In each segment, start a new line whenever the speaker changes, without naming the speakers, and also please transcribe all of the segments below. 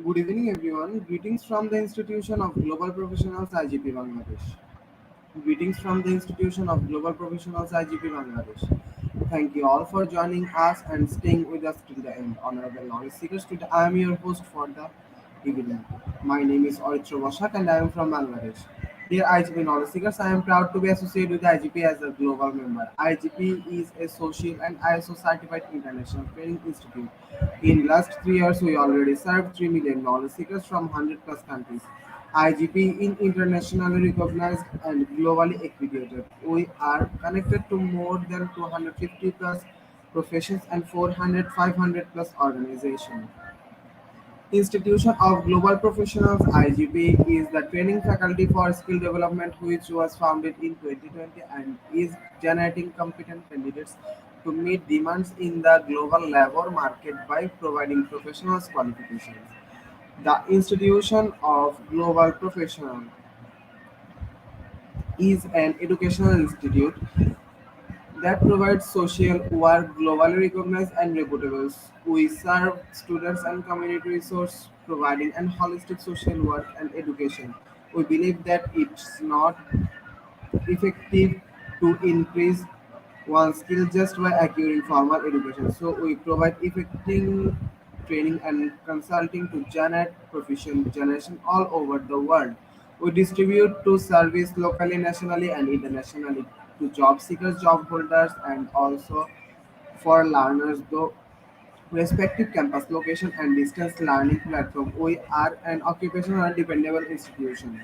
Good evening, everyone. Greetings from the Institution of Global Professionals IGP Bangladesh. Greetings from the Institution of Global Professionals IGP Bangladesh. Thank you all for joining us and staying with us till the end. Honorable knowledge seekers, today I am your host for the evening. My name is Oritra Washak and I am from Bangladesh. Dear IGP knowledge seekers, I am proud to be associated with IGP as a global member. IGP is a social and ISO certified international training institute. In last 3 years, we already served 3 million knowledge seekers from 100 plus countries. IGP is internationally recognized and globally accredited. We are connected to more than 250 plus professions and 400 500 plus organizations. Institution of Global Professionals (IGP) is the training faculty for skill development which was founded in 2020 and is generating competent candidates to meet demands in the global labor market by providing professionals qualifications. The Institution of Global Professionals is an educational institute that provides social work globally recognized and reputable. We serve students and community resource providing and holistic social work and education. We believe that it's not effective to increase one skill just by acquiring formal education. So we provide effective training and consulting to generate proficient generation all over the world. We distribute to service locally, nationally, and internationally to job seekers, job holders, and also for learners. Though respective campus location and distance learning platform, we are an occupational and dependable institution.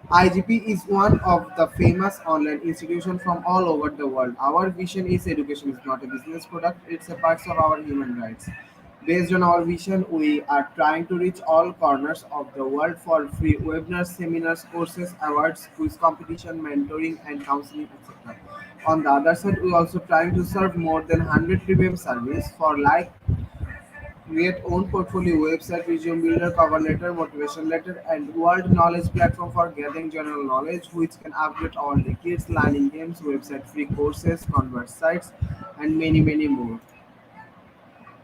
IGP is one of the famous online institutions from all over the world. Our vision is education is not a business product, it's a part of our human rights. Based on our vision, we are trying to reach all corners of the world for free webinars, seminars, courses, awards, quiz competition, mentoring, and counseling, etc. On the other side, we are also trying to serve more than 100 premium service for like create own portfolio website, resume builder, cover letter, motivation letter, and world knowledge platform for gathering general knowledge, which can update all the kids, learning games, website free courses, convert sites, and many more.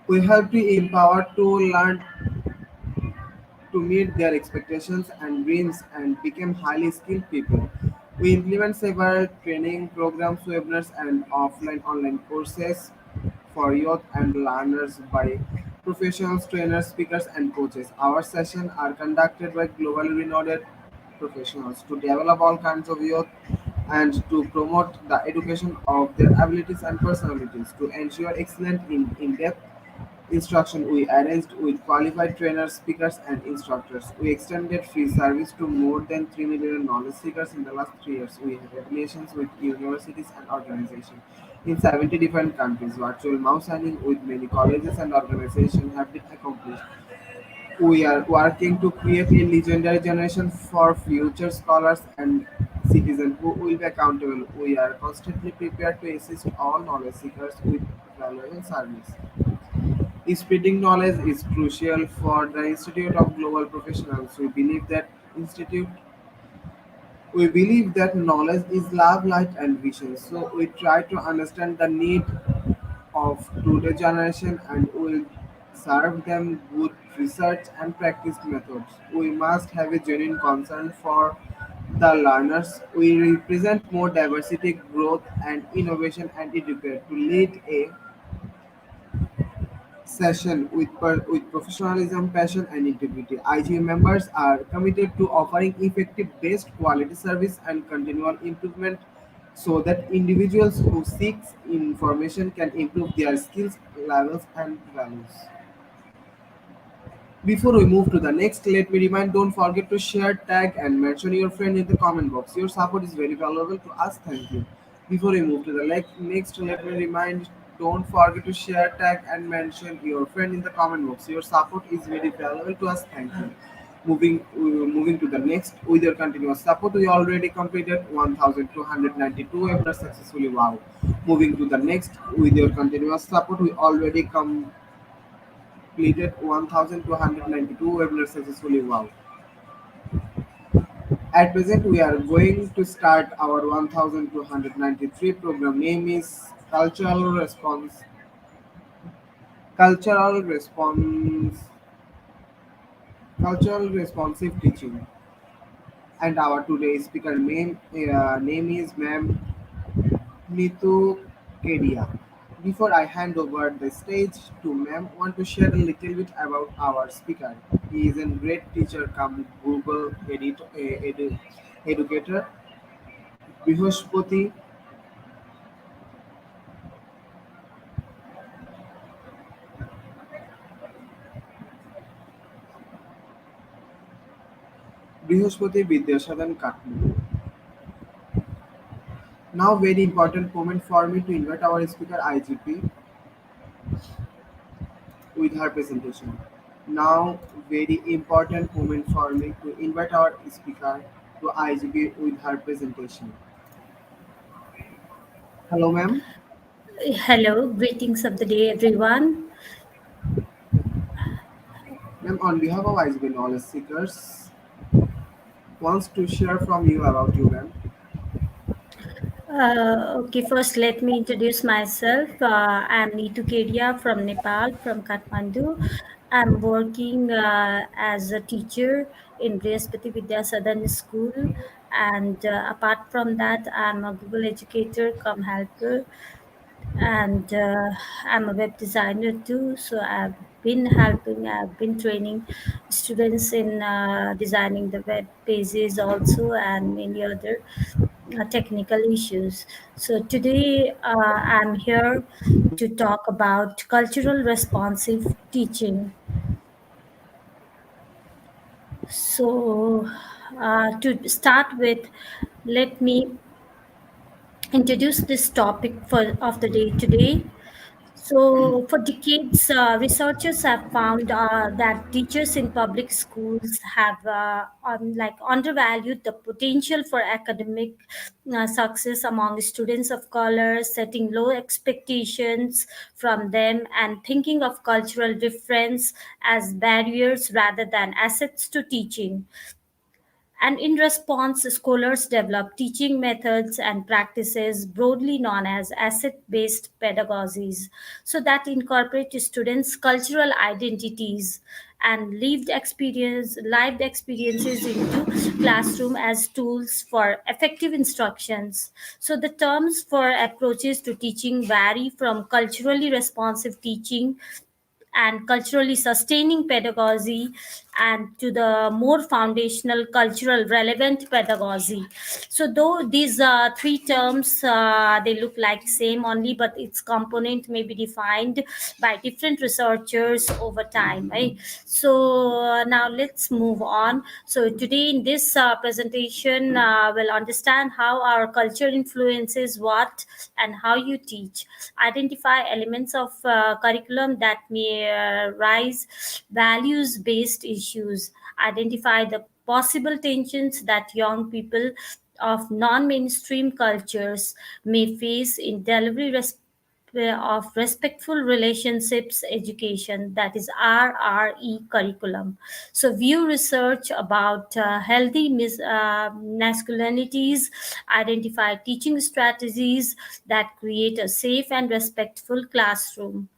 We help to empower to learn to meet their expectations and dreams and become highly skilled people. We implement several training programs, webinars, and offline online courses for youth and learners by professionals, trainers, speakers, and coaches. Our sessions are conducted by globally renowned professionals to develop all kinds of youth and to promote the education of their abilities and personalities to ensure excellent in-depth instruction. We arranged with qualified trainers, speakers, and instructors. We extended free service to more than 3 million knowledge seekers in the last 3 years. We have affiliations with universities and organizations in 70 different countries. Virtual mouse signing with many colleges and organizations have been accomplished. We are working to create a legendary generation for future scholars and citizens who will be accountable. We are constantly prepared to assist all knowledge seekers with valuable service. Spreading knowledge is crucial for the Institute of Global Professionals. We believe that knowledge is love, light, and vision. So we try to understand the need of today's generation and will serve them with research and practice methods. We must have a genuine concern for the learners. We represent more diversity, growth, and innovation and educate to lead a session with professionalism, passion, and integrity. IGA members are committed to offering effective, best quality service and continual improvement so that individuals who seek information can improve their skills, levels, and values. Before we move to the next, let me remind don't forget to share, tag, and mention your friend in the comment box. Your support is very valuable to us. Thank you. Before we move to the next, let me remind don't forget to share, tag, and mention your friend in the comment box. Your support is very valuable to us. Thank you. Moving to the next, with your continuous support, we already completed 1,292 webinars successfully. Wow! Moving to the next, with your continuous support, we already completed 1,292 webinars successfully. Wow. At present, we are going to start our 1,293 program. Name is Cultural Response cultural responsive teaching. And our today's speaker name is Ma'am Neetu Kedia. Before I hand over the stage to Ma'am, want to share a little bit about our speaker. He is a great teacher come Google educator. Brihospati Brihospati Vidyasadan Katnu. Now very important moment for me to invite our speaker IGP with her presentation. Now very important moment for me to invite our speaker to IGP with her presentation. Hello ma'am.
Hello, greetings of the day, everyone.
Ma'am, on behalf of IGP Knowledge Seekers, wants to share from you about you ma'am.
Okay, first let me introduce myself. I'm Neetu Kedia from Nepal, from Kathmandu. I'm working as a teacher in Brihaspati Vidya Southern School, and apart from that, I'm a Google educator, come helper, and I'm a web designer too. So I've been training students in designing the web pages also, and many other technical issues. So today I'm here to talk about cultural responsive teaching. So to start with, let me introduce this topic of the day today. So, for decades, researchers have found that teachers in public schools have undervalued the potential for academic success among students of color, setting low expectations from them, and thinking of cultural difference as barriers rather than assets to teaching. And in response, scholars develop teaching methods and practices broadly known as asset based pedagogies, so that incorporate students' cultural identities and lived experiences into classroom as tools for effective instructions. So the terms for approaches to teaching vary from culturally responsive teaching and culturally sustaining pedagogy and to the more foundational cultural relevant pedagogy. So though these three terms they look like same only, but its component may be defined by different researchers over time, right? So now let's move on. So today in this presentation we'll understand how our culture influences what and how you teach, identify elements of curriculum that may raise values based issues, identify the possible tensions that young people of non mainstream cultures may face in delivery of respectful relationships education, that is RRE curriculum. So view research about healthy masculinities, identify teaching strategies that create a safe and respectful classroom.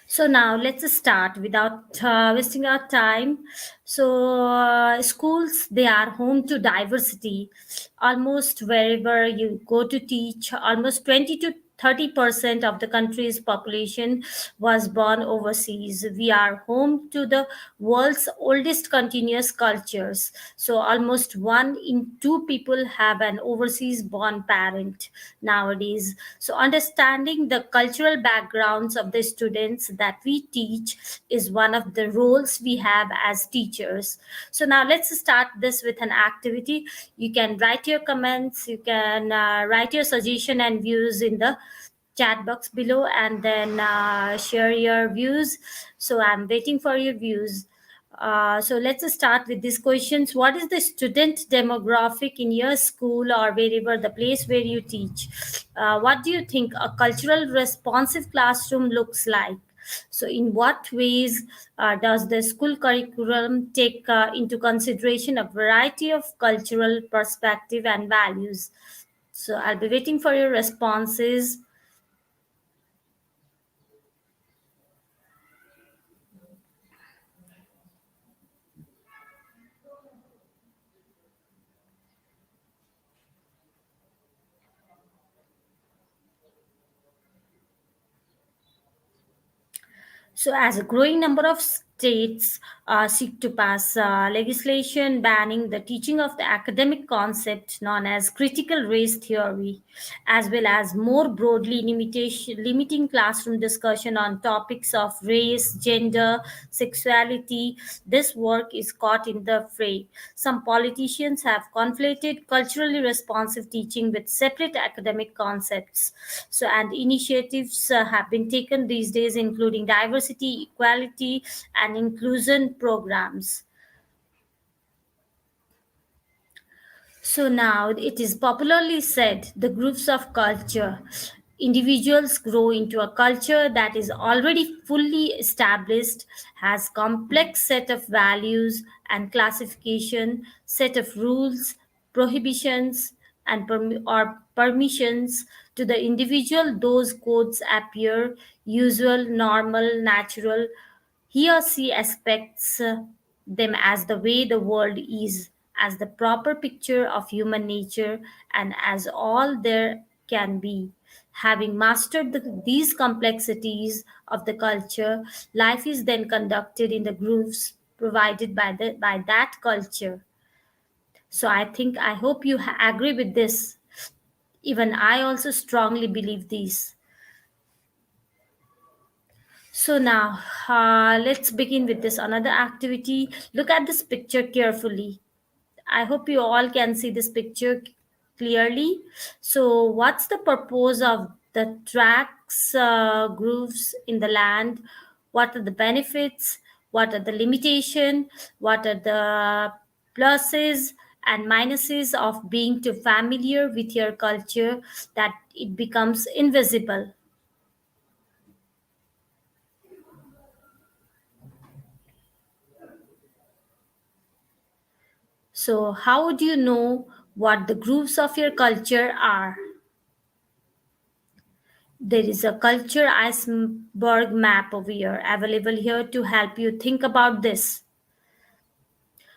So now let's start without wasting our time. So schools, they are home to diversity. Almost wherever you go to teach, almost 20 to 30% of the country's population was born overseas. We are home to the world's oldest continuous cultures. So almost one in two people have an overseas born parent nowadays. So understanding the cultural backgrounds of the students that we teach is one of the roles we have as teachers. So now let's start this with an activity. You can write your comments, you can write your suggestion and views in the chat box below, and then share your views. So I'm waiting for your views. So let's start with these questions. What is the student demographic in your school or wherever the place where you teach? What do you think a cultural responsive classroom looks like? So, in what ways does the school curriculum take into consideration a variety of cultural perspective and values? So, I'll be waiting for your responses. So, as a growing number of states seek to pass legislation banning the teaching of the academic concept known as critical race theory, as well as more broadly limiting classroom discussion on topics of race, gender, sexuality, this work is caught in the fray. Some politicians have conflated culturally responsive teaching with separate academic concepts. So, and initiatives have been taken these days, including diversity, equality, and inclusion programs. So now it is popularly said the groups of culture. Individuals grow into a culture that is already fully established, has complex set of values and classification, set of rules, prohibitions, and or permissions. To the individual, those codes appear usual, normal, natural. He or she expects them as the way the world is, as the proper picture of human nature, and as all there can be. Having mastered these complexities of the culture, life is then conducted in the grooves provided by that culture. So I hope you agree with this. Even I also strongly believe this. So now, let's begin with this another activity. Look at this picture carefully. I hope you all can see this picture clearly. So, what's the purpose of the tracks, grooves in the land? What are the benefits? What are the limitation? What are the pluses and minuses of being too familiar with your culture that it becomes invisible? So, how would you know what the groups of your culture are? There is a culture iceberg map over here available here to help you think about this.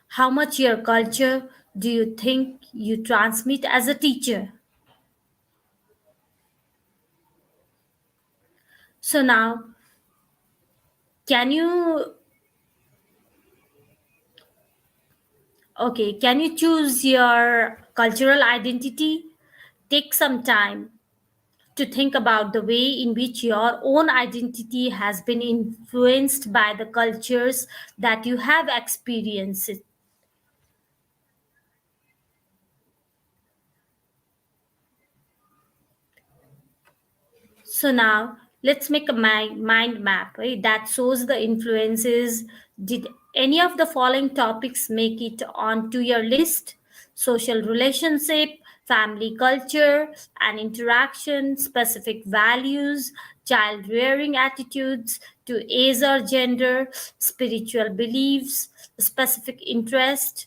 How much your culture do you think you transmit as a teacher? So now, can you can you choose your cultural identity? Take some time to think about the way in which your own identity has been influenced by the cultures that you have experienced. So now let's make a mind map, right, that shows the influences. Did any of the following topics make it onto your list? Social relationship, family culture and interaction, specific values, child rearing attitudes to age or gender, spiritual beliefs, specific interest.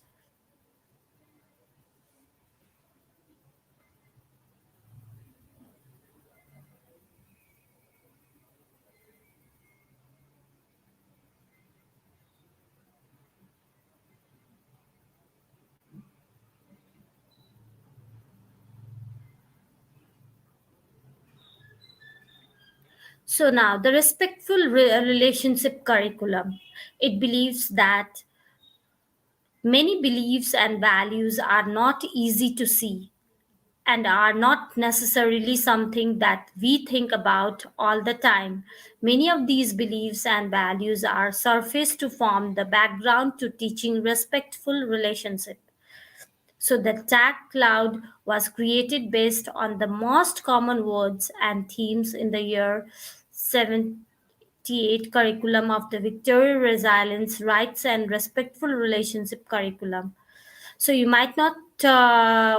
So now the respectful relationship curriculum. It believes that many beliefs and values are not easy to see and are not necessarily something that we think about all the time. Many of these beliefs and values are surfaced to form the background to teaching respectful relationship. So the tag cloud was created based on the most common words and themes in the year 78 curriculum of the Victoria Resilience Rights and Respectful Relationship curriculum. So you might not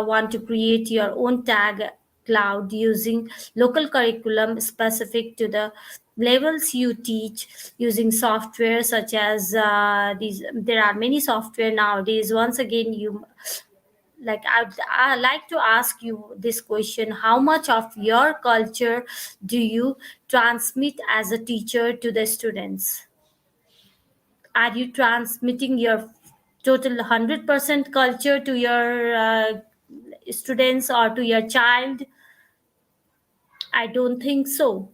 want to create your own tag cloud using local curriculum specific to the levels you teach using software such as these. There are many software nowadays. Once again, you I like to ask you this question: how much of your culture do you transmit as a teacher to the students? Are you transmitting your total 100% culture to your students or to your child? I don't think so.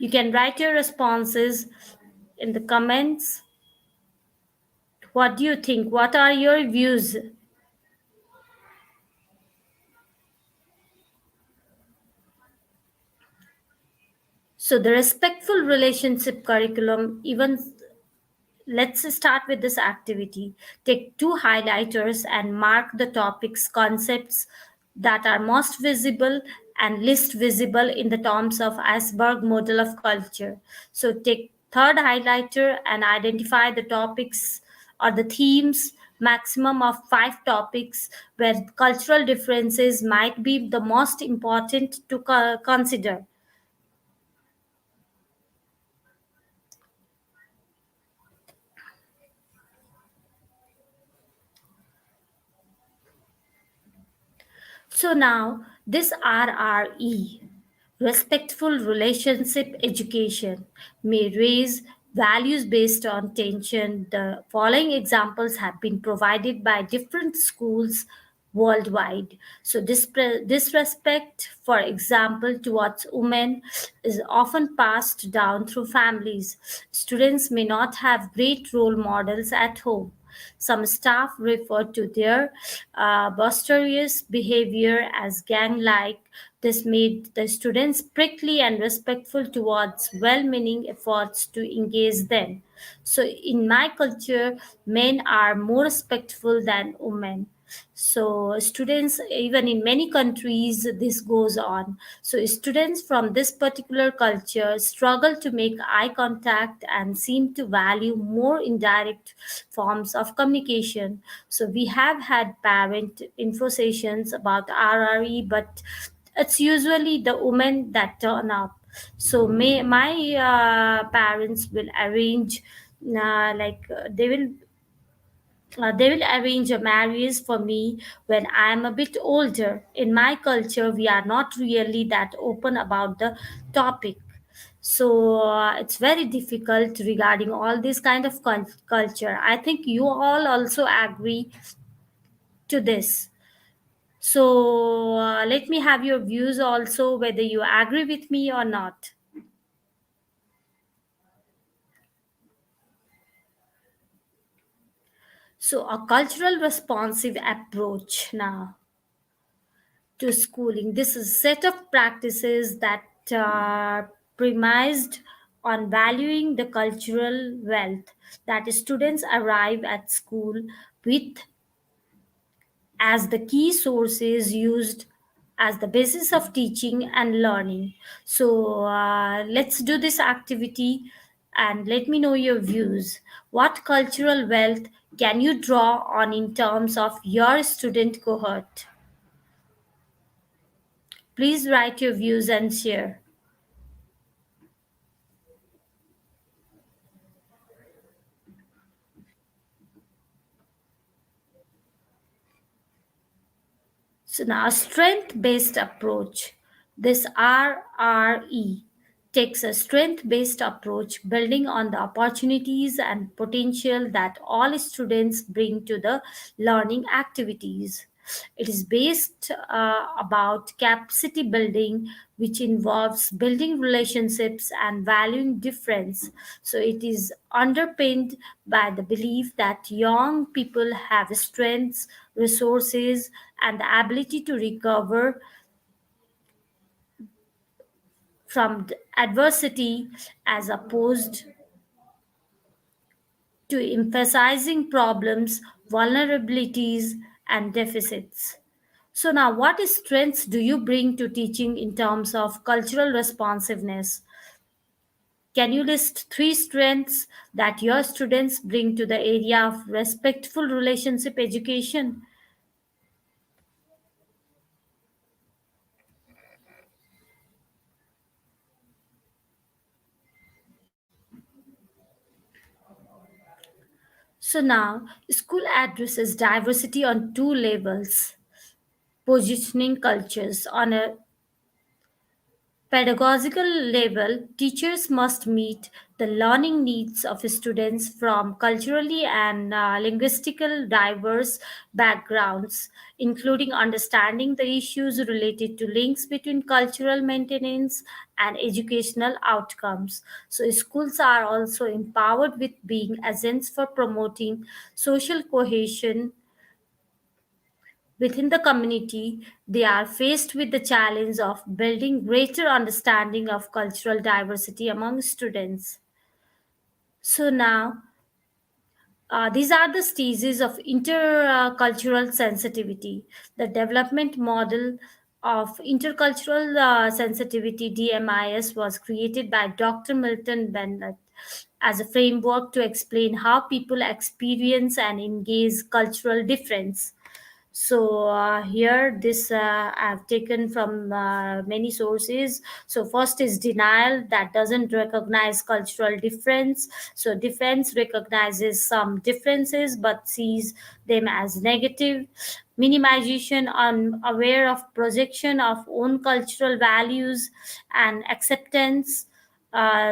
You can write your responses in the comments. What do you think? What are your views? So, the respectful relationship curriculum, even let's start with this activity. Take two highlighters and mark the topics, concepts that are most visible and least visible in the terms of Asberg model of culture. So take third highlighter and identify the topics or the themes, maximum of 5 topics where cultural differences might be the most important to consider. So now this RRE, respectful relationship education, may raise values based on tension. The following examples have been provided by different schools worldwide. So disrespect, for example, towards women is often passed down through families. Students may not have great role models at home. Some staff refer to their boisterous behavior as gang like. This made the students prickly and respectful towards well meaning efforts to engage them. So, in my culture, men are more respectful than women. So students, even in many countries, this goes on. So students from this particular culture struggle to make eye contact and seem to value more indirect forms of communication. So we have had parent info sessions about RRE, but it's usually the women that turn up. So my parents will arrange they will arrange a marriage for me when I am a bit older. In my culture, we are not really that open about the topic. So it's very difficult regarding all this kind of culture. I think you all also agree to this. So let me have your views also, whether you agree with me or not. So, a cultural responsive approach now to schooling. This is a set of practices that are premised on valuing the cultural wealth that students arrive at school with as the key sources used as the basis of teaching and learning. So let's do this activity and let me know your views. What cultural wealth can you draw on in terms of your student cohort? Please write your views and share. So now strength-based approach. This RRE takes a strength-based approach building on the opportunities and potential that all students bring to the learning activities. It is based about capacity building, which involves building relationships and valuing difference. So it is underpinned by the belief that young people have strengths, resources, and the ability to recover from adversity as opposed to emphasizing problems, vulnerabilities, and deficits. So, now what strengths do you bring to teaching in terms of cultural responsiveness? Can you list 3 strengths that your students bring to the area of respectful relationship education? So, now school addresses diversity on 2 levels: positioning cultures on a pedagogical level, teachers must meet the learning needs of students from culturally and linguistical diverse backgrounds, including understanding the issues related to links between cultural maintenance and educational outcomes. So, schools are also empowered with being agents for promoting social cohesion within the community. They are faced with the challenge of building greater understanding of cultural diversity among students. So now, these are the stages of intercultural sensitivity. The development model of intercultural sensitivity (DMIS) was created by Dr. Milton Bennett as a framework to explain how people experience and engage cultural difference. So here this I've taken from many sources. So first is denial, that doesn't recognize cultural difference. So defense recognizes some differences but sees them as negative. Minimization, unaware of projection of own cultural values. And acceptance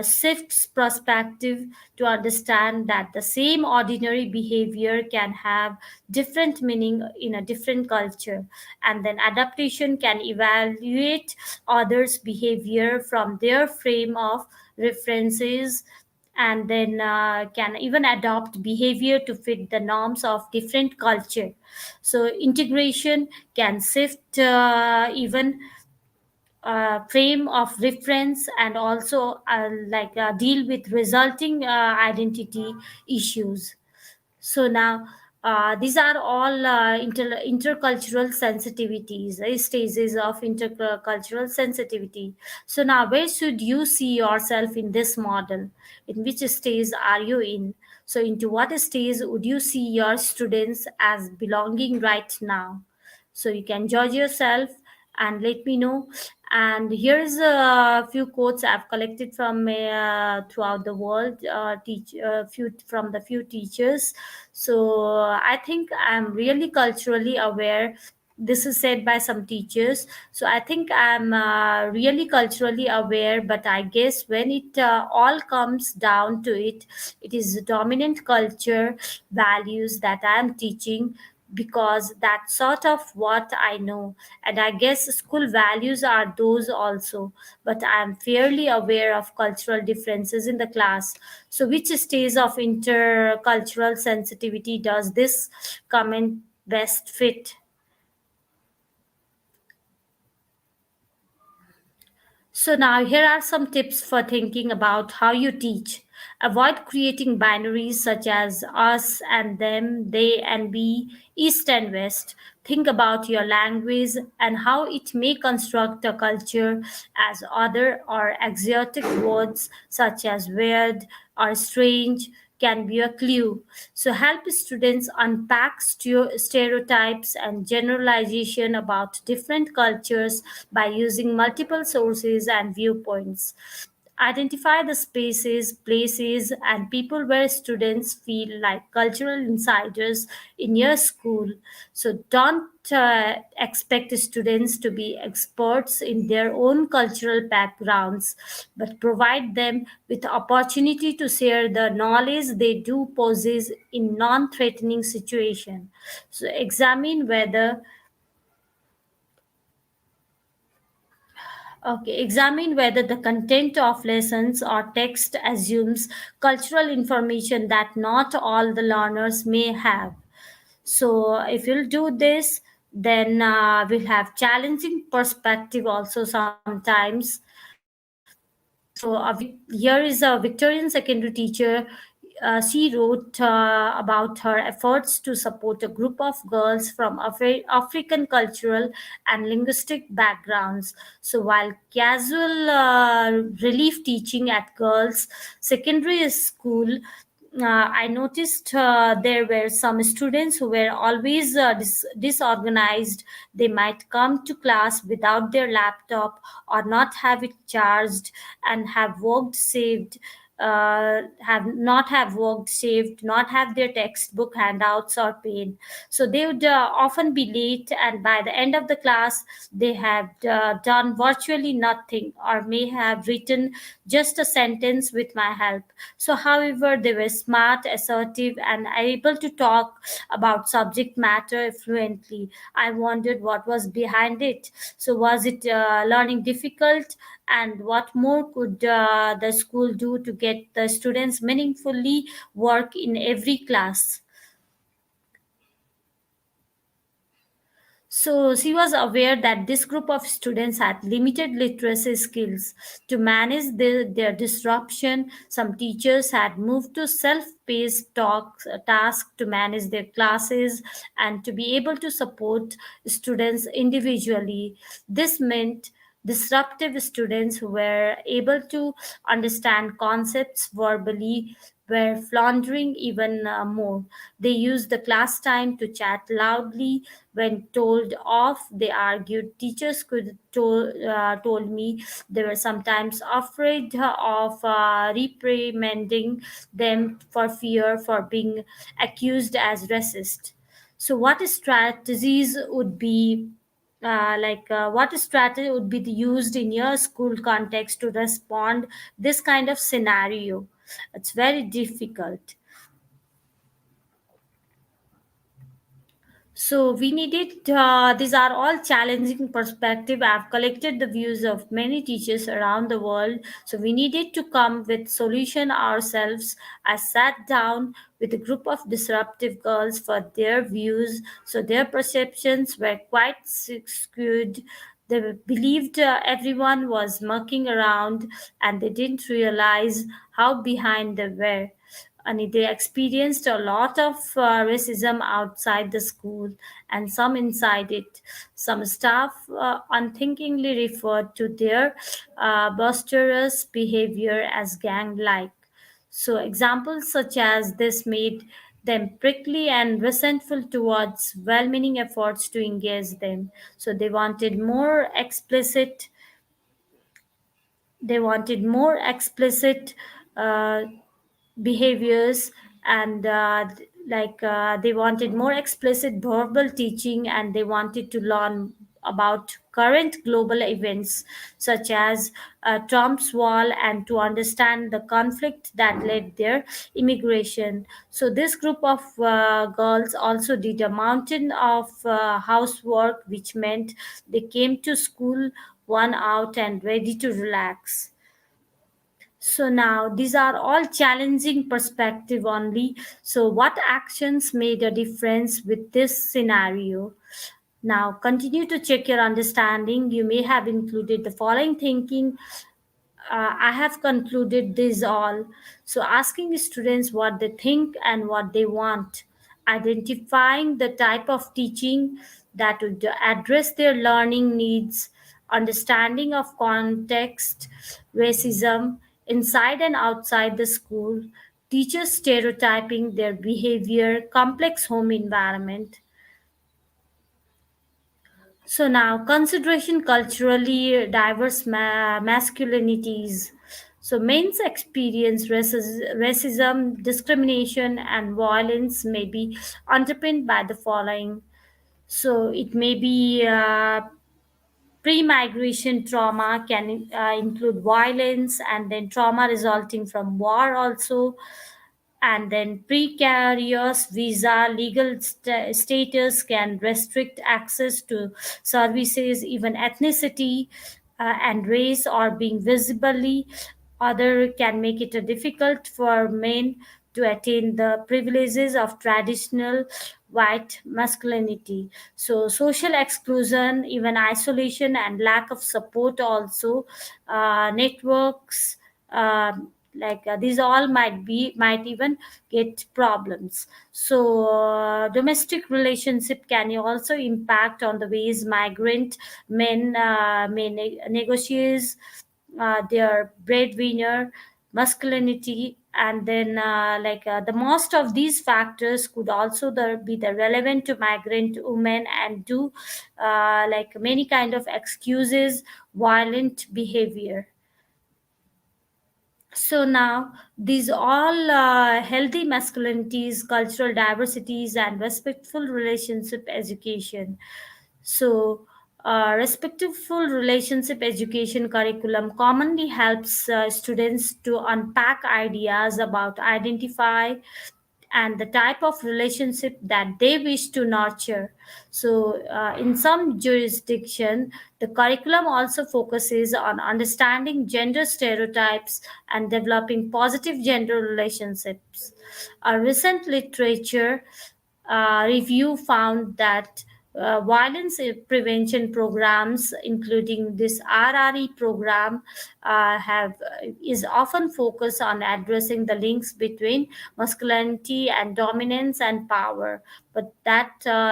shifts perspective to understand that the same ordinary behavior can have different meaning in a different culture. And then adaptation can evaluate others behavior from their frame of references, and then can even adopt behavior to fit the norms of different culture. So integration can shift even frame of reference, and also deal with resulting identity issues. So now, these are all intercultural sensitivities, stages of intercultural sensitivity. So now, where should you see yourself in this model? In which stage are you in? So, into what stage would you see your students as belonging right now? So you can judge yourself and let me know. And here's a few quotes I've collected from throughout the world, teach few from the few teachers. So I think I'm really culturally aware. This is said by some teachers. So I think I'm really culturally aware, but I guess when it all comes down to it, it is dominant culture values that I'm teaching, because that's sort of what I know. And I guess school values are those also, but I'm fairly aware of cultural differences in the class. So, which stage of intercultural sensitivity does this comment best fit? So, now here are some tips for thinking about how you teach. Avoid creating binaries such as us and them, they and we, east and west. Think about your language and how it may construct a culture, as other or exotic words such as weird or strange can be a clue. So, help students unpack stereotypes and generalization about different cultures by using multiple sources and viewpoints. Identify the spaces, places, and people where students feel like cultural insiders in your school. So don't expect students to be experts in their own cultural backgrounds, but provide them with the opportunity to share the knowledge they do possess in non-threatening situation. So examine whether the content of lessons or text assumes cultural information that not all the learners may have. So, if you'll do this, then we'll have challenging perspective also sometimes. So, here is a Victorian secondary teacher. She wrote about her efforts to support a group of girls from African cultural and linguistic backgrounds. So, while casual relief teaching at girls' secondary school, I noticed there were some students who were always disorganized. They might come to class without their laptop or not have it charged and have worked saved. have not have worked, saved, not have their textbook handouts or paid. So they would often be late, and by the end of the class, they have done virtually nothing or may have written just a sentence with my help. So, however, they were smart, assertive, and able to talk about subject matter fluently. I wondered what was behind it. So, was it learning difficult? And what more could the school do to get the students meaningfully work in every class? So she was aware that this group of students had limited literacy skills. To manage their disruption, some teachers had moved to self-paced tasks to manage their classes and to be able to support students individually. This meant disruptive students who were able to understand concepts verbally were floundering even more. They used the class time to chat loudly. When told off, they argued. Teachers told me they were sometimes afraid of reprimanding them for fear for being accused as racist. So, what strategies would be what strategy would be used in your school context to respond this kind of scenario? It's very difficult. So we needed, these are all challenging perspective. I've collected the views of many teachers around the world. So we needed to come with solution ourselves. I sat down with a group of disruptive girls for their views. So their perceptions were quite skewed. They believed everyone was mucking around and they didn't realize how behind they were, and they experienced a lot of racism outside the school and some inside it. Some staff unthinkingly referred to their boisterous behavior as gang like. So, examples such as this made them prickly and resentful towards well meaning efforts to engage them. So, they wanted more explicit uh, behaviors, and they wanted more explicit verbal teaching, and they wanted to learn about current global events such as Trump's wall and to understand the conflict that led their immigration. So this group of girls also did a mountain of housework, which meant they came to school worn out and ready to relax. So now these are all challenging perspective only. So what actions made a difference with this scenario? Now continue to check your understanding. You may have included the following thinking. I have concluded this all. So, asking students what they think and what they want, identifying the type of teaching that would address their learning needs, understanding of context, racism inside and outside the school, teachers stereotyping their behavior, complex home environment. So now, consideration culturally diverse masculinities. So men's experience racism, discrimination, and violence may be underpinned by the following. So it may be pre-migration trauma can include violence, and then trauma resulting from war also, and then precarious visa legal status can restrict access to services, even ethnicity and race or being visibly other can make it difficult for men to attain the privileges of traditional white masculinity. So social exclusion, even isolation and lack of support also, networks, these all might even get problems. So domestic relationship can also impact on the ways migrant men may negotiate their breadwinner masculinity, and then the most of these factors could also be the relevant to migrant women and do many kind of excuses violent behavior. So now these all healthy masculinities, cultural diversities, and respectful relationship education. So respectful relationship education curriculum commonly helps students to unpack ideas about identify and the type of relationship that they wish to nurture. So, in some jurisdiction, the curriculum also focuses on understanding gender stereotypes and developing positive gender relationships. A recent literature review found that violence prevention programs, including this RRE program, have is often focused on addressing the links between masculinity and dominance and power. But that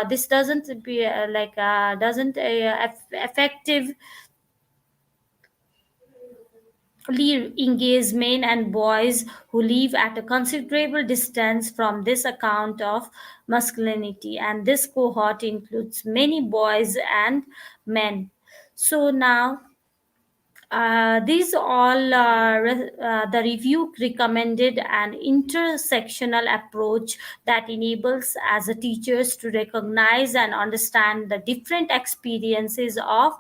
this doesn't be doesn't effective engage men and boys who live at a considerable distance from this account of masculinity, and this cohort includes many boys and men. So now these all the review recommended an intersectional approach that enables as a teachers to recognize and understand the different experiences of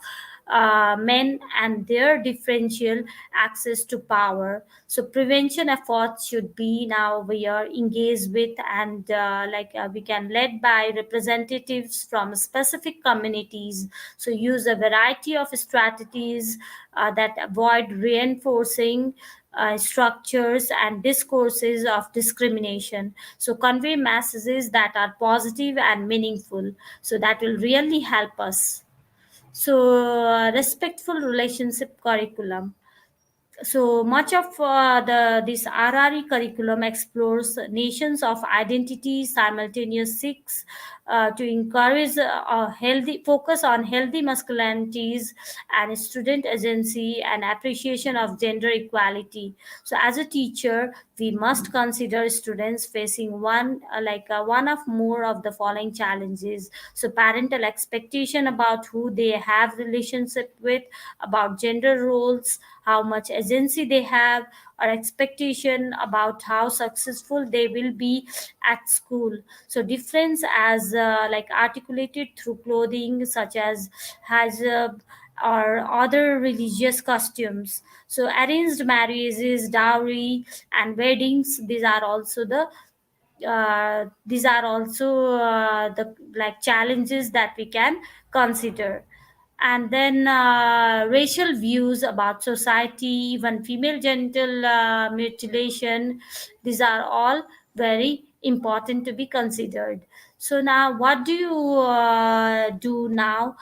men and their differential access to power. So prevention efforts should be now we are engaged with, and we can led by representatives from specific communities. So use a variety of strategies that avoid reinforcing structures and discourses of discrimination. So convey messages that are positive and meaningful. So that will really help us. So respectful relationship curriculum. So much of the this RRE curriculum explores nations of identity simultaneous seeks to encourage a healthy focus on healthy masculinities and student agency and appreciation of gender equality. So as a teacher, we must consider students facing one of more of the following challenges. So parental expectation about who they have relationship with, about gender roles, how much agency they have, or expectation about how successful they will be at school. So difference as articulated through clothing such as hijab or other religious costumes. So arranged marriages, dowry, and weddings, these are also the like challenges that we can consider. And then racial views about society, even female genital mutilation, these are all very important to be considered. So now what do you do now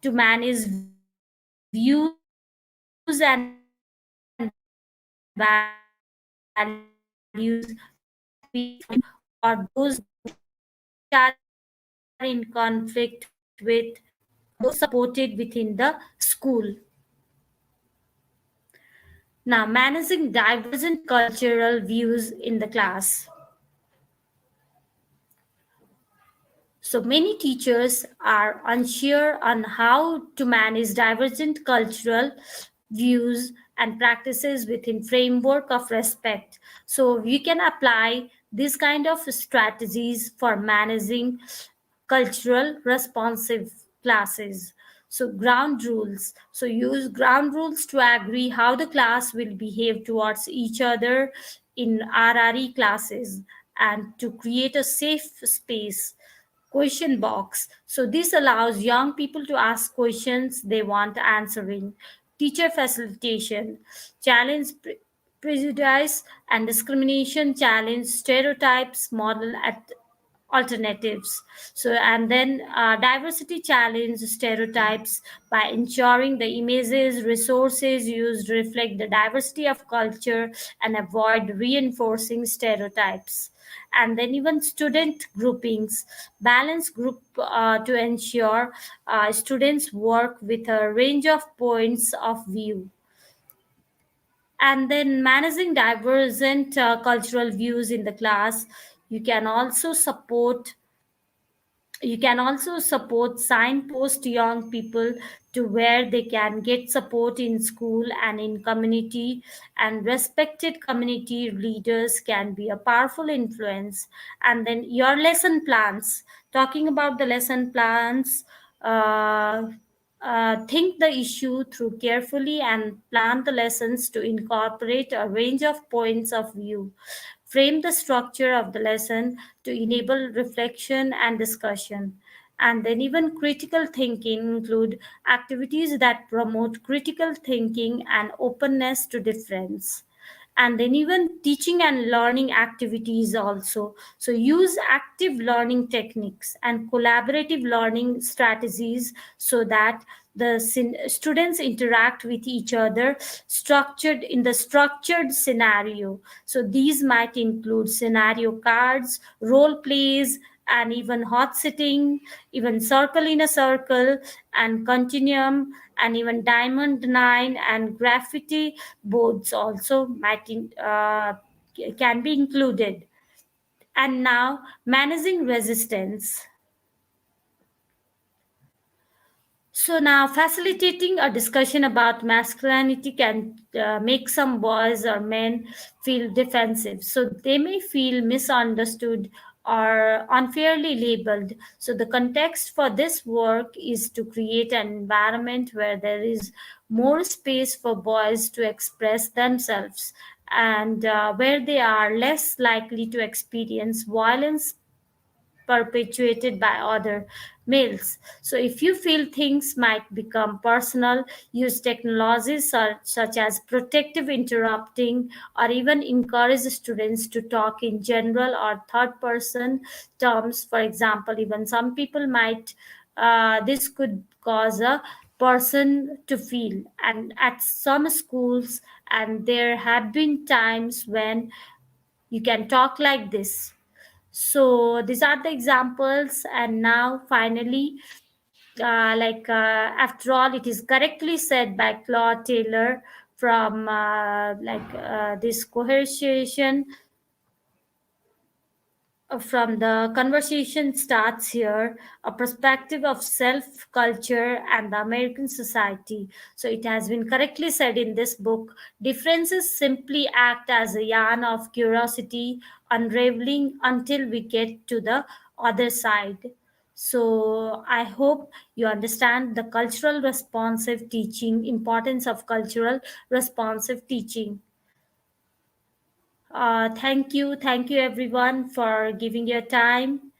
to manage views and values that we find or those which are in conflict with or those supported within the school. Now, managing divergent cultural views in the class. So many teachers are unsure on how to manage divergent cultural views and practices within framework of respect. So we can apply this kind of strategies for managing cultural responsive classes. So ground rules. So use ground rules to agree how the class will behave towards each other in RRE classes and to create a safe space. Question box. So this allows young people to ask questions they want answering. Teacher facilitation. Challenge prejudice and discrimination, challenge stereotypes, model at alternatives. So and then diversity challenge stereotypes by ensuring the images resources used reflect the diversity of culture and avoid reinforcing stereotypes. And then even student groupings, balance group to ensure students work with a range of points of view. And then managing divergent cultural views in the class, you can also support You can also support signpost young people to where they can get support in school and in community, and respected community leaders can be a powerful influence. And then your lesson plans, talking about the lesson plans, uh, think the issue through carefully and plan the lessons to incorporate a range of points of view. Frame the structure of the lesson to enable reflection and discussion. And then, even critical thinking include activities that promote critical thinking and openness to difference. And then even teaching and learning activities also, so use active learning techniques and collaborative learning strategies so that the students interact with each other structured in the structured scenario. So these might include scenario cards, role plays, and even hot sitting, even circle in a circle, and continuum, and even diamond nine and graffiti boards also can be included. And now, managing resistance. So now, facilitating a discussion about masculinity can make some boys or men feel defensive. So they may feel misunderstood or unfairly labeled. So the context for this work is to create an environment where there is more space for boys to express themselves, and where they are less likely to experience violence perpetuated by other males. So, if you feel things might become personal, use technologies such as protective interrupting, or even encourage students to talk in general or third person terms. For example, even some people might, this could cause a person to feel. And at some schools, and there have been times when you can talk like this. So these are the examples. And now finally, after all, it is correctly said by Claude Taylor from this cohesion from the conversation starts here, a perspective of self culture and the American society. So it has been correctly said in this book, differences simply act as a yarn of curiosity, unraveling until we get to the other side. So I hope you understand the cultural responsive teaching, importance of cultural responsive teaching. Thank you everyone for giving your time.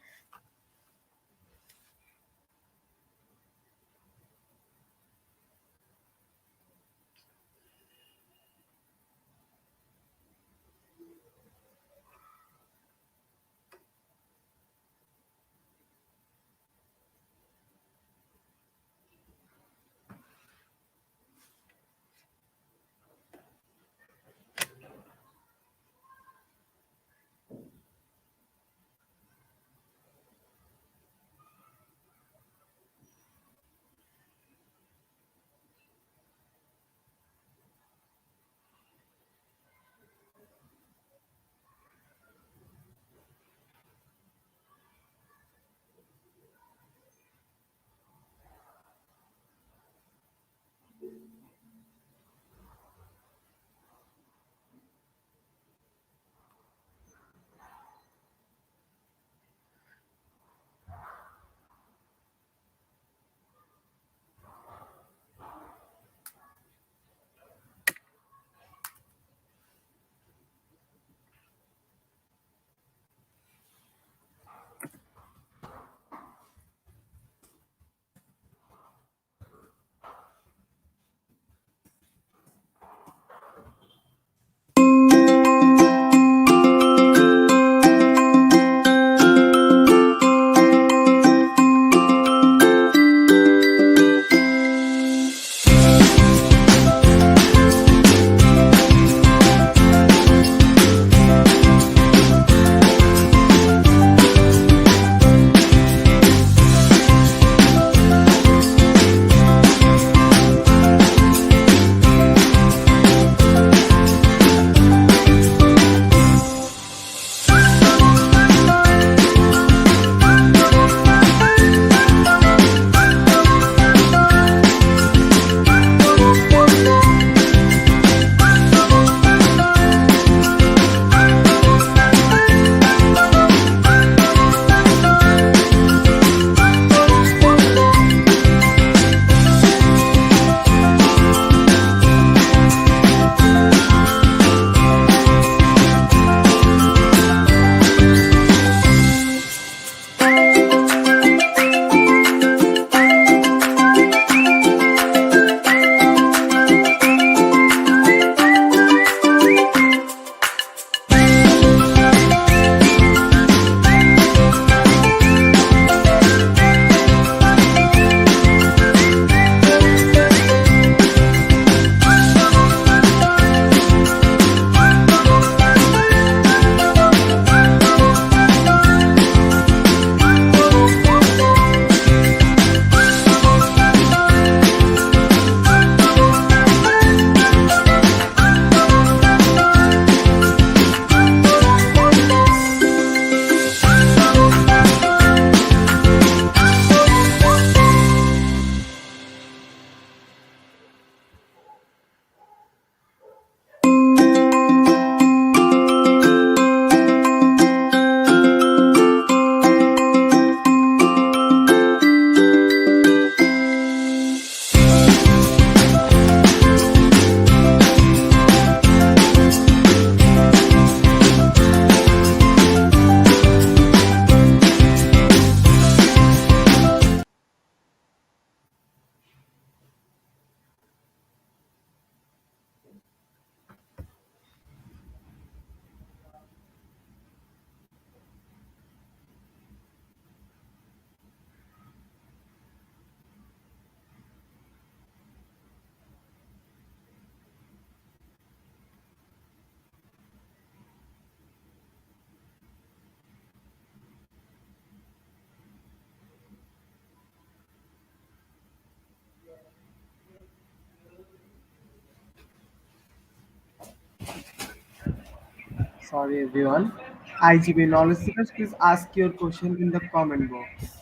Sorry everyone. IGB knowledge seekers, please ask your question in the comment box.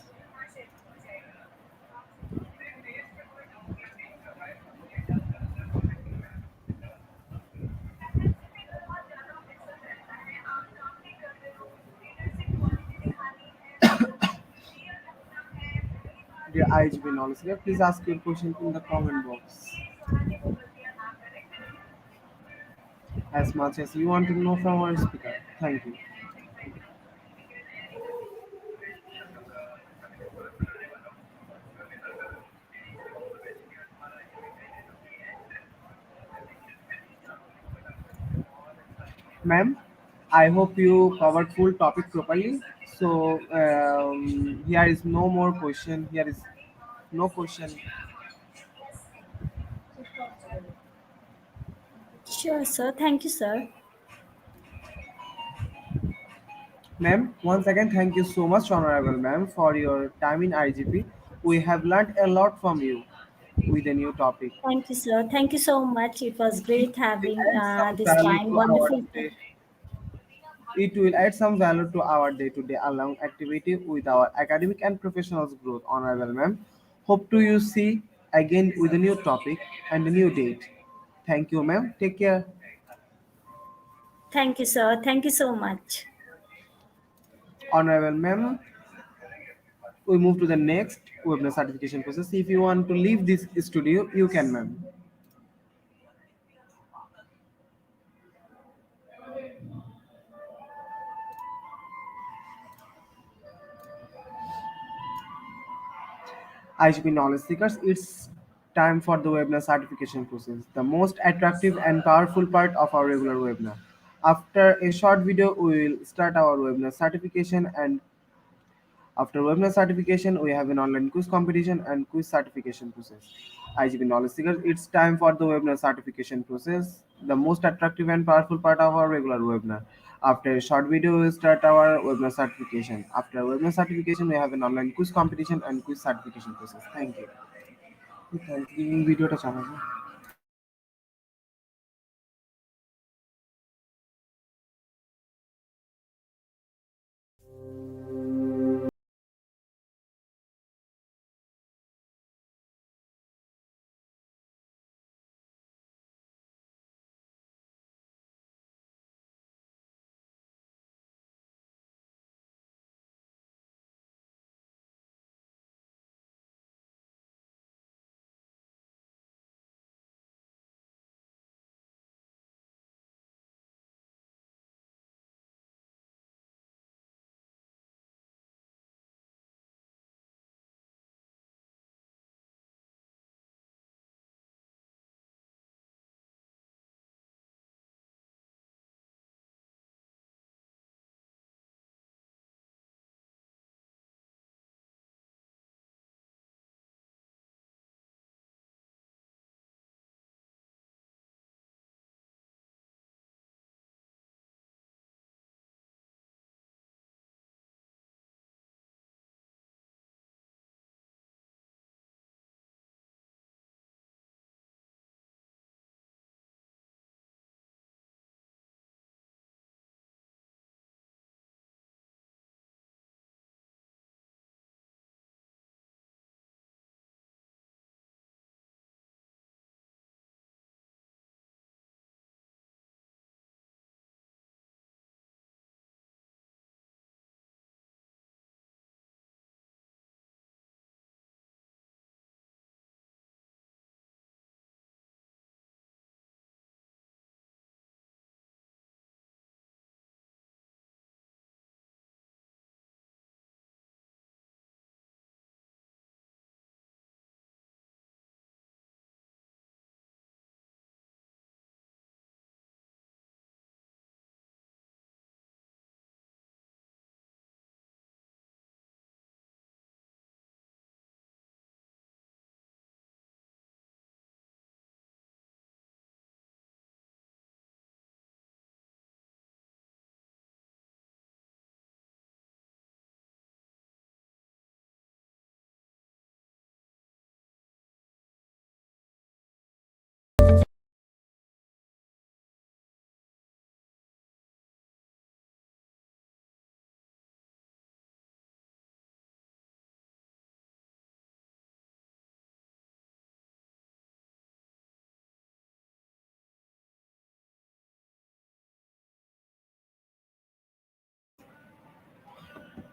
Dear IGB knowledge seeker, please ask your question in the comment box. As much as you want to know from our speaker. Thank you. Ma'am, I hope you covered full topic properly. So here is no more question. Here is no question.
Sure, sir. Thank you, sir.
Ma'am, once again, thank you so much, Honorable Ma'am, for your time in IGP. We have learned a lot from you with a new topic.
Thank you, sir. Thank you so much. It was great
It
having
adds some
this
value
time.
to our
Wonderful.
day. It will add some value to our day-to-day along activity with our academic and professional growth. Honorable Ma'am, hope to you see again with a new topic and a new date. Thank you, ma'am. Take care.
Thank you, sir. Thank you so much.
Honorable ma'am, we move to the next webinar certification process. If you want to leave this studio, you can, ma'am. IGP knowledge seekers, it's time for the webinar certification process, the most attractive and powerful part of our regular webinar. After a short video, we will start our webinar certification, and after webinar certification, we have an online quiz competition and quiz certification process. IGP knowledge seekers, it's time for the webinar certification process, the most attractive and powerful part of our regular webinar. After a short video, we start our webinar certification. After webinar certification, we have an online quiz competition and quiz certification process. Thank you. Thank you. Video ta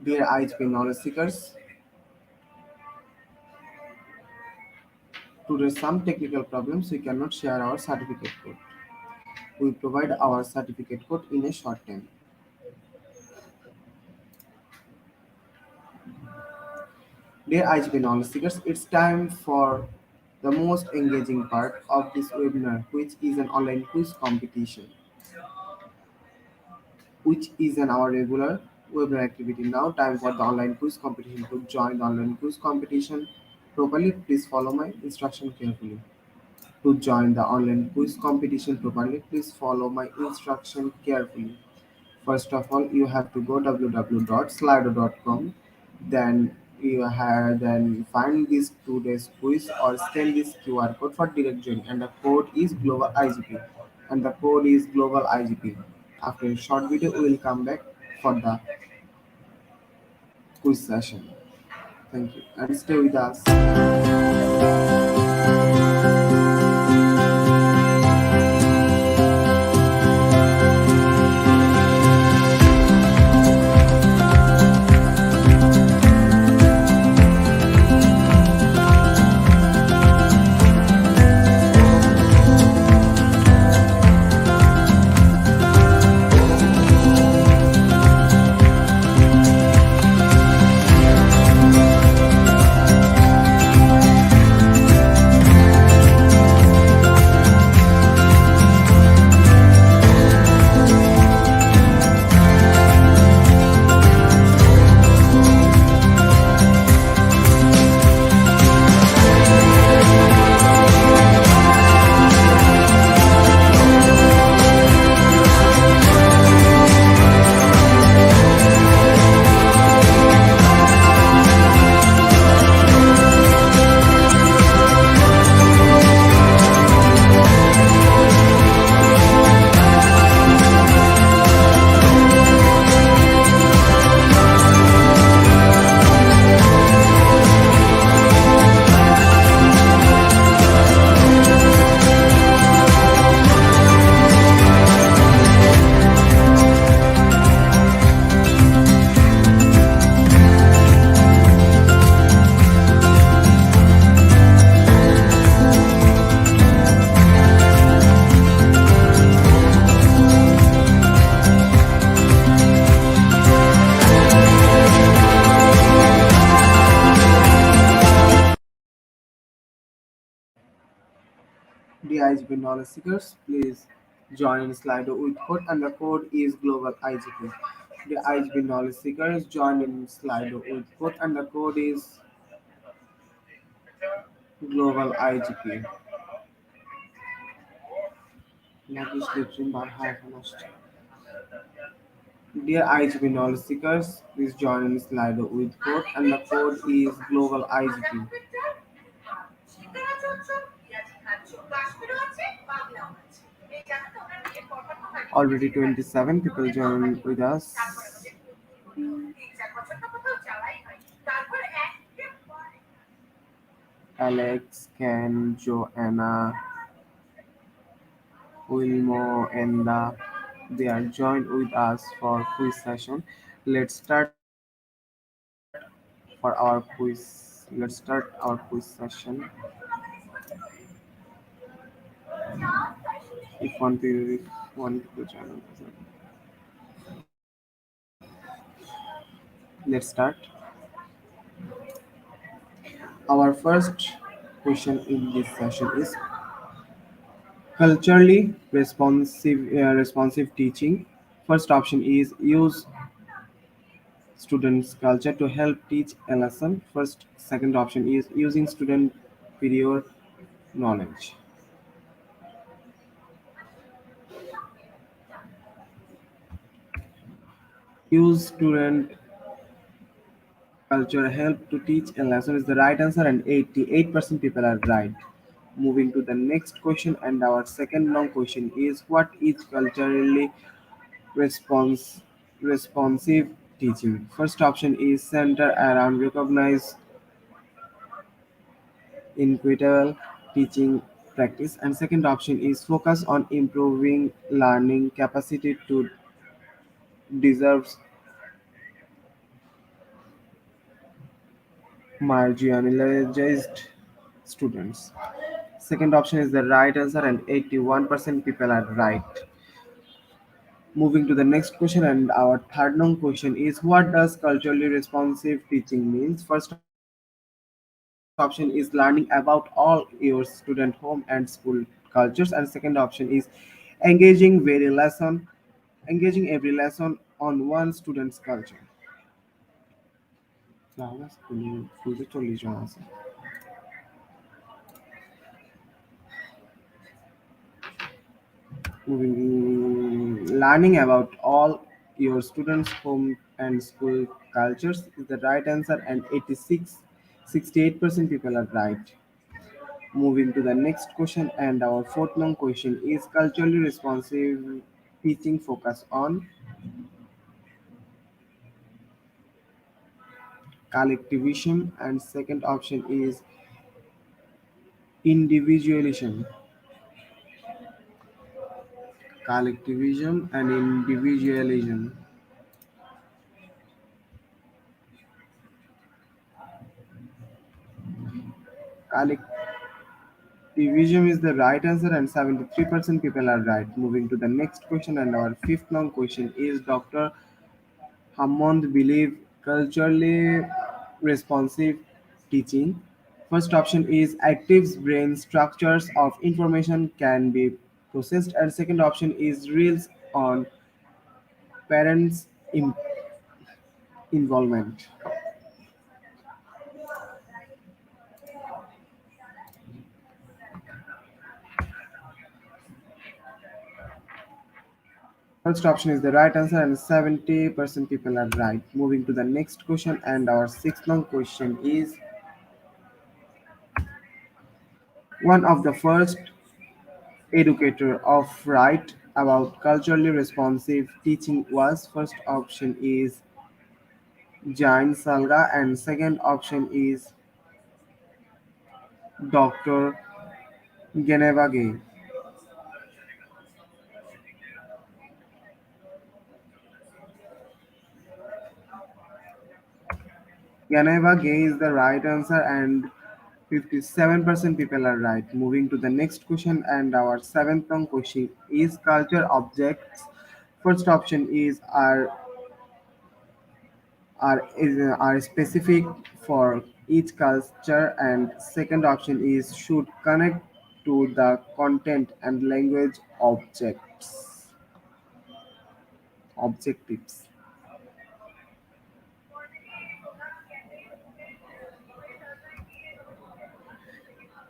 Dear IHP knowledge seekers, due to some technical problems, we cannot share our certificate code. We provide our certificate code in a short time. Dear IGP knowledge seekers, it's time for the most engaging part of this webinar, which is an online quiz competition, which is an our regular webinar activity. Now, time for the online quiz competition. To join the online quiz competition properly, please follow my instruction carefully. To join the online quiz competition properly, please follow my instruction carefully. First of all, you have to go www.slido.com. Then then find this today's quiz or scan this QR code for direct joining. And the code is global IGP. And the code is global IGP. After a short video, we will come back for the quiz session. Thank you and stay with us. The IGP knowledge seekers, please join Slido with code and the code is global IGP. The IGP knowledge seekers join in Slido with code and the code is global IGP. Nagish Lipsin Barhar Hanast. Dear IGP knowledge seekers, please join in Slido with code and the code is global IGP. Already 27 people joined with us. Alex, Ken, Joanna, Wilmo, and they are joined with us for quiz session. Let's start for our quiz. Let's start our quiz session. If one people join us, let's start. Our first question in this session is culturally responsive teaching. First option is use students' culture to help teach a lesson. Second option is using student prior knowledge. Use student culture help to teach a lesson is the right answer, and 88% people are right. Moving to the next question, and our second long question is what is culturally response responsive teaching? First option is center around recognize equitable teaching practice, and second option is focus on improving learning capacity to deserves marginalized students. Second option is the right answer, and 81% people are right. Moving to the next question, and our third known question is, what does culturally responsive teaching means? First option is learning about all your student home and school cultures, and second option is engaging very lesson engaging every lesson on one student's culture. তাহলে ফুলতে 40 জন আছে। Learning about all your students' home and school cultures is the right answer, and 68% people are right. Moving to the next question, and our fourth long question is, culturally responsive teaching focus on collectivism, and second option is individualism. Collectivism and individualism. Division is the right answer, and 73% people are right. Moving to the next question, and our fifth long question is, Dr. Hammond believe culturally responsive teaching. First option is active brain structures of information can be processed, and second option is reels on parents' involvement. First option is the right answer, and 70% people are right. Moving to the next question, and our sixth long question is, one of the first educator of write about culturally responsive teaching was, first option is Jain Salga, and second option is Dr. Geneva Gay. Geneva Gay is the right answer, and 57% people are right. Moving to the next question, and our seventh long question is, culture objects. First option is are specific for each culture, and second option is should connect to the content and language objectives.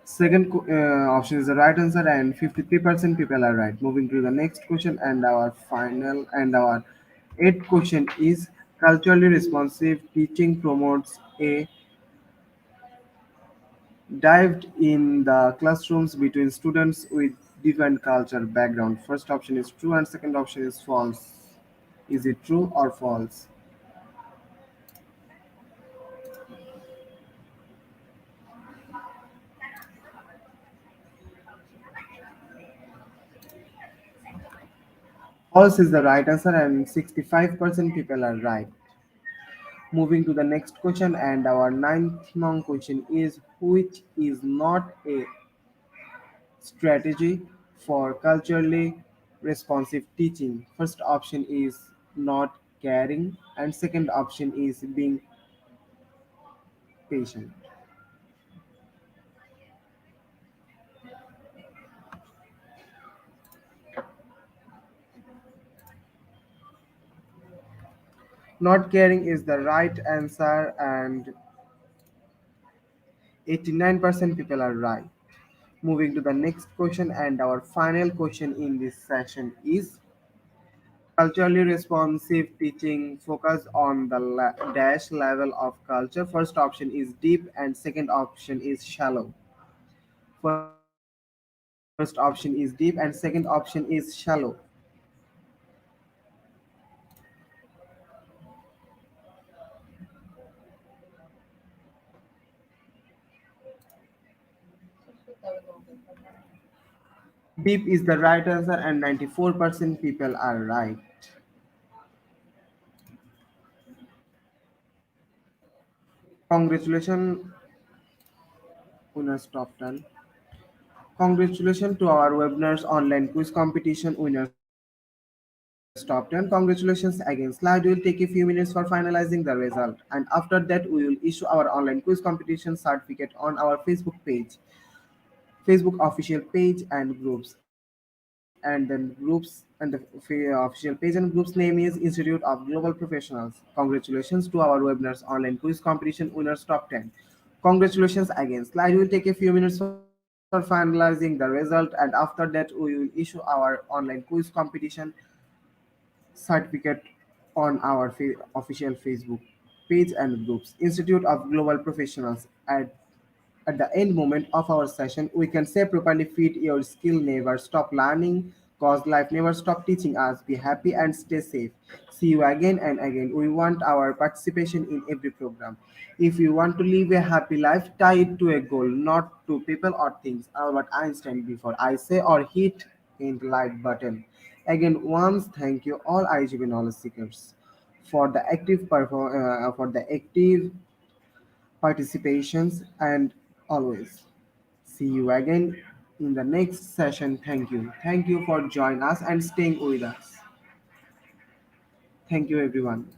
Second option is the right answer, and 53% people are right. Moving to the next question, and our final and our eighth question is, culturally responsive teaching promotes a dived in the classrooms between students with different culture background. First option is true, and second option is false. Is it true or false? False is the right answer, and 65% people are right. Moving to the next question, and our ninth long question is, which is not a strategy for culturally responsive teaching? First option is not caring, and second option is being patient. Not caring is the right answer, and 89% people are right. Moving to the next question, and our final question in this session is, culturally responsive teaching focus on the dash level of culture. First option is deep, and second option is shallow. First option is deep, and second option is shallow. Deep is the right answer, and 94% people are right. Congratulations, winners top 10. Congratulations to our webinars online quiz competition winners top 10. Congratulations again. Slide will take a few minutes for finalizing the result, and after that, we will issue our online quiz competition certificate on our Facebook official page and groups, and then groups and the official page and groups name is Institute of Global Professionals. Congratulations to our webinars online quiz competition winners top 10. Congratulations again. Slide will take a few minutes for finalizing the result, and after that, we will issue our online quiz competition certificate on our official Facebook page and groups. Institute of Global Professionals. At the end moment of our session, we can say properly feed your skill, never stop learning, cause life never stop teaching us. Be happy and stay safe. See you again and again. We want our participation in every program. If you want to live a happy life, tie it to a goal, not to people or things. Albert Einstein before I say or hit in the like button. Again, once thank you all IGB knowledge seekers for the active participations and always. See you again in the next session. Thank you. Thank you for joining us and staying with us. Thank you, everyone.